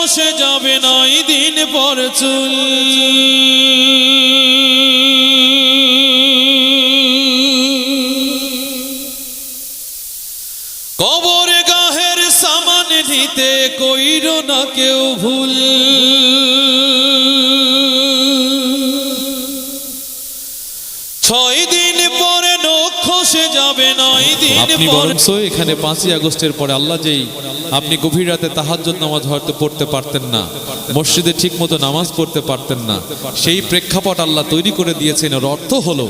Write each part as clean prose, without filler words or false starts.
খসে যাবে 9 দিন পর চুল। কবরে গাহের সামান নিতে কইরো না কেউ ভুল। আপনি বরঞ্চ এখানে 5ই আগস্টের পরে আল্লাহ যেই আপনি গভীর রাতে তাহাজ্জুদ নামাজ হয়তো পড়তে পারতেন না, মসজিদে ঠিক মতো নামাজ পড়তে পারতেন না, সেই প্রেক্ষাপট আল্লাহ তৈরি করে দিয়েছেন। এর অর্থ হলো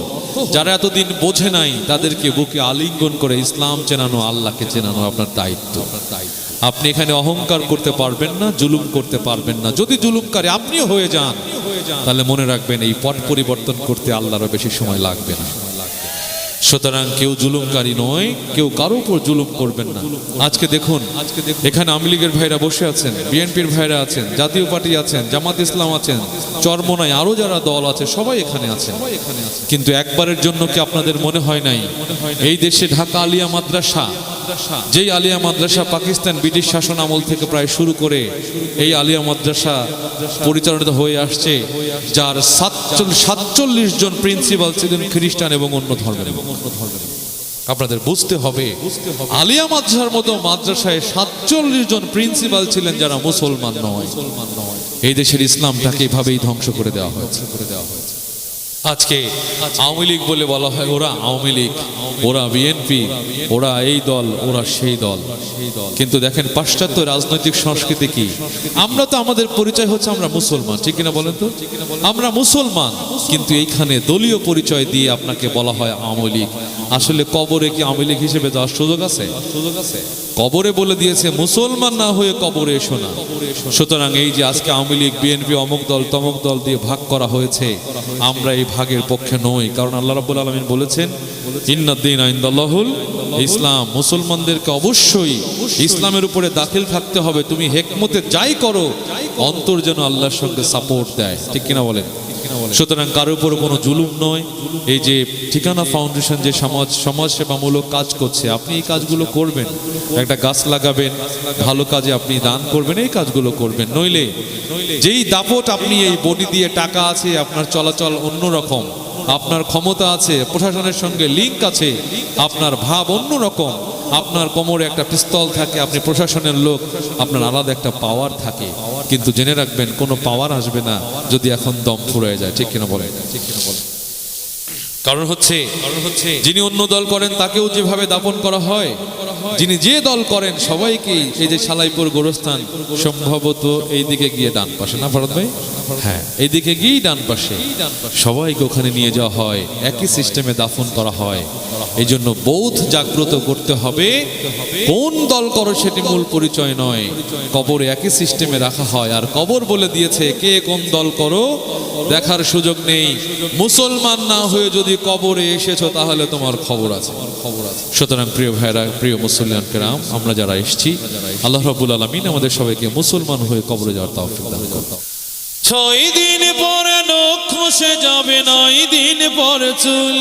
যারা এতদিন বোঝে নাই তাদেরকে বুকে আলিঙ্গন করে ইসলাম চেনানো, আল্লাহকে চেনানো আপনার দায়িত্ব। আপনি এখানে অহংকার করতে পারবেন না, জুলুম করতে পারবেন না। যদি জুলুমকারী আপনিও হয়ে যান তাহলে মনে রাখবেন এই পট পরিবর্তন করতে আল্লাহরও বেশি সময় লাগবে না। সুতরাং কেউ জুলুমকারী নয়, কেউ কারো উপর জুলুম করবেন না। আজকে দেখুন এখানে আওয়ামী লীগের ভাইরা বসে আছেন, বিএনপির ভাইরা আছেন, জাতীয় পার্টি আছেন, জামাত ইসলাম আছেন, চরমোনাই আরো যারা দল আছে সবাই এখানে আছেন। কিন্তু একবারের জন্য কি আপনাদের মনে হয় নাই এই দেশে ঢাকা আলিয়া মাদ্রাসা, যেই আলিয়া মাদ্রাসা পাকিস্তান ব্রিটিশ শাসন আমল থেকে প্রায় শুরু করে এই আলিয়া মাদ্রাসা পরিচালিত হয়ে আসছে, যার 47 জন প্রিন্সিপাল ছিলেন খ্রিস্টান এবং অন্য ধর্মের। আপনাদের বুঝতে হবে আলিয়া মাদ্রাসার মতো মাদ্রাসায় 47 জন প্রিন্সিপাল ছিলেন যারা মুসলমান নয়। এই দেশের ইসলামটাকে এইভাবেই ধ্বংস করে দেওয়া হয়েছে। আজকে আওয়ামী লীগ বলে বলা হয় ওরা আওয়ামী লীগ, ওরা বিএনপি, ওরা এই দল, ওরা সেই দল। কিন্তু দেখেন পাশ্চাত্য রাজনৈতিক সংস্কৃতি কি, আমরা তো আমাদের পরিচয় হচ্ছে আমরা মুসলমান, ঠিক কিনা বলেন তো? আমরা মুসলমান, কিন্তু এইখানে দলীয় পরিচয় দিয়ে আপনাকে বলা হয় আওয়ামী লীগ। আসলে কবরে কি আওয়ামী লীগ হিসেবে যাওয়ার সুযোগ আছে? কবরে বলে দিয়েছে মুসলমান না হয়ে কবরে এসো না। সুতরাং এই যে আজকে আওয়ামী লীগ, বিএনপি, অমুক দল তমুক দল দিয়ে ভাগ করা হয়েছে, আমরা এই ভাগের পক্ষে নই। কারণ আল্লাহ রাব্বুল আলামিন বলেছেন ইন্নাদ-দীনা ইনদাল্লাহুল ইসলাম, মুসলমানদেরকে অবশ্যই ইসলামের উপরে দাখিল থাকতে হবে। তুমি হেকমতে যাই করো, অন্তর যেন আল্লাহর সঙ্গে সাপোর্ট দেয়, ঠিক কিনা বলেন? সুতরাং কারোর উপর কোনো জুলুম নয়। এই যে ঠিকানা ফাউন্ডেশন যে সমাজ সেবামূলক কাজ করছে, আপনি এই কাজগুলো করবেন, একটা গাছ লাগাবেন, ভালো কাজে আপনি দান করবেন, এই কাজগুলো করবেন। নইলে যেই দাপট আপনি এই বডি দিয়ে টাকা আছে, আপনার চলাচল অন্যরকম, আপনার ক্ষমতা আছে, প্রশাসনের সঙ্গে লিঙ্ক আছে, আপনার ভাব অন্যরকম, আপনার কোমরে একটা পিস্তল থাকে, আপনি প্রশাসনের লোক, আপনার আলাদা একটা পাওয়ার থাকে। কিন্তু জেনে রাখবেন কোনো পাওয়ার আসবে না যদি এখন দম ফুরিয়ে যায়, ঠিক কিনা বলেন? কারণ হচ্ছে যিনি অন্য দল করেন তাকেও যেভাবে দাপন করা হয়, যিনি যে দল করেন সবাইকেই, এই যে সালাইপুর গোরস্থান সম্ভবত এই দিকে গিয়ে ডান পাশে, না ভারত ভাই? হ্যাঁ, এই দিকে গিয়েই ডান পাশে সবাইকে ওখানে নিয়ে যাওয়া হয়, একই সিস্টেমে দাফন করা হয়। এই জন্য বোধ জাগ্রত করতে হবে, কোন দল করো সেটি মূল পরিচয় নয়, কবরে একই সিস্টেমে রাখা হয়। আর কবর বলে দিয়েছে কে কোন দল করো দেখার সুযোগ নেই। মুসলমান না হয়ে যদি কবরে এসেছো তাহলে তোমার খবর আছে। সুতরাং প্রিয় ভাইরা, প্রিয় মুসলিয়ান কেরাম, আমরা যারা এসেছি, আল্লাহ রাব্বুল আলামিন আমাদের সবাইকে মুসলমান হয়ে কবরে যাওয়ার তৌফিক দান করুন। 6 দিন পরে নখ খসে যাবে, 9 দিন পর চুল।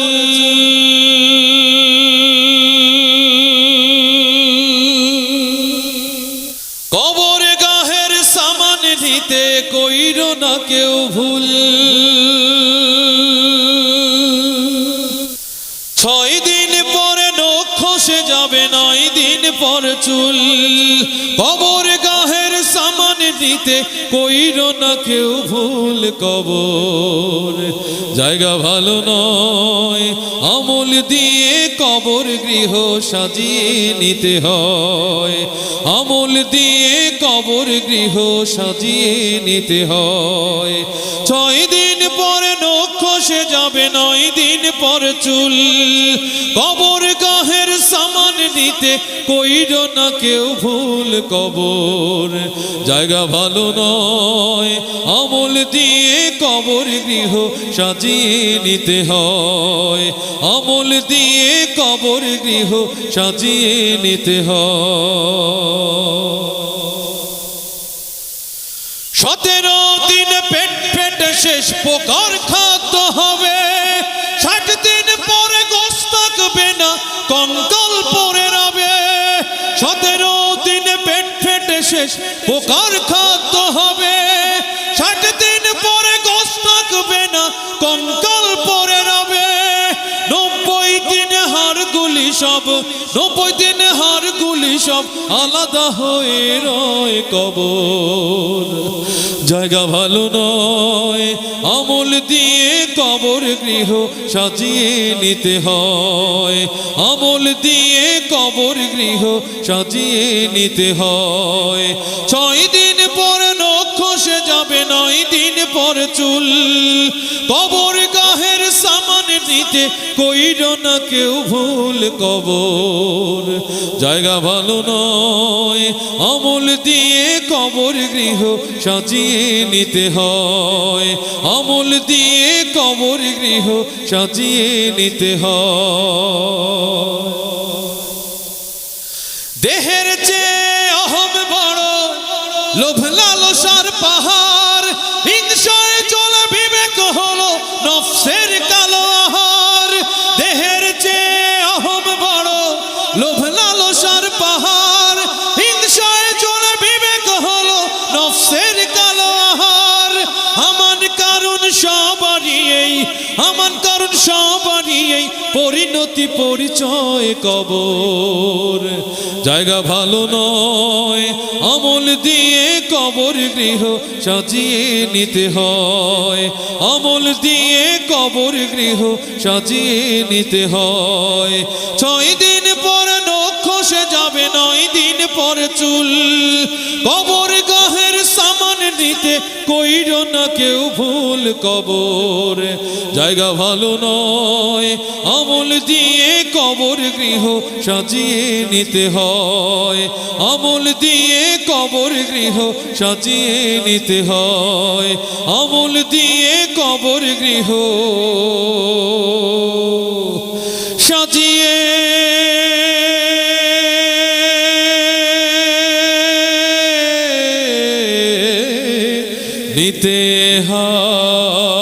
কবরে গাহের সামান নিতে কইরো না কেউ ভুল। 6 দিন পরে নখ খসে যাবে, 9 দিন পর চুল। কবর গাহের সামান দিতে কইরো না কেউ ভুল। কবর জায়গা ভালো নয়, আমল দিয়ে কবর গৃহ সাজিয়ে নিতে হয়। আমল দিয়ে কবর গৃহ সাজিয়ে নিতে হয়। 6 দিন পরে নখ খসে যাবে, 9 দিন পর চুল। কবর গাহের সামান নিতে কইরো না কেউ ভুল। কবর জায়গা ভালো নয়, আমল দিয়ে কবর গৃহ সাজিয়ে নিতে হয়। আমল দিয়ে কবর গৃহ সাজিয়ে নিতে হয়। 17 দিন পেট ফেটে শেষ পোকার খাদ্য হবে। 60 দিন পরে গোশত থাকবে না, কঙ্কাল পড়ে রবে। 17 দিন পেট ফেটে শেষ পোকার খাদ্য হবে। 60 দিন পরে গোশ থাকবে না, কঙ্কাল পরে রবে। 90 দিন হাড়গুলি সব, 90 দিন হাড়গুলি সব আলাদা হয়ে রয় কবর। জায়গা ভালো নয়, আমল দিয়ে কবর গৃহ সাজিয়ে নিতে হয়। আমল দিয়ে কবর গৃহ সাজিয়ে নিতে হয়। 6 দিন পর নখ খসে যাবে, 9 দিন পর চুল। কবর গাহের সামান নিতে কইর না কেউ ভুল কবর। জায়গা ভালো নয়, আমল দিয়ে কবর গৃহ সাজিয়ে নিতে হয়। আমল দিয়ে কবর গৃহ সাজিয়ে নিতে হয়। দেহের চেয়ে অহম বড়, লোভ লালসার পাহাড়। হিংসায় চলে বিবেক হলো নফসের কালো আহার। দেহের চেয়ে অহম বড়, লোভ লালসার পাহাড়। হিংসায় চলে বিবেক হলো নফসের কালো আহার। আমান কারণ সবারই এই, আমান কারণ সবারই এই, পরিণতি পরিচয় কবর। জায়গা ভালো নয়, আমল দিয়ে কবর গৃহ সাজিয়ে নিতে হয়। আমল দিয়ে কবর গৃহ সাজিয়ে নিতে হয়। 6 দিন পর নখ খসে যাবে, 9 দিন পর চুল। কবর গাহের সামান নিতে কইর না কেউ ভুল কবর। জায়গা ভালো নয়, আমল দিয়ে কবর গৃহ সাজিয়ে নিতে হয়। আমল দিয়ে কবর গৃহ সাজিয়ে নিতে হয়। আমল দিয়ে কবর গৃহ সাজিয়ে নিতে হয়।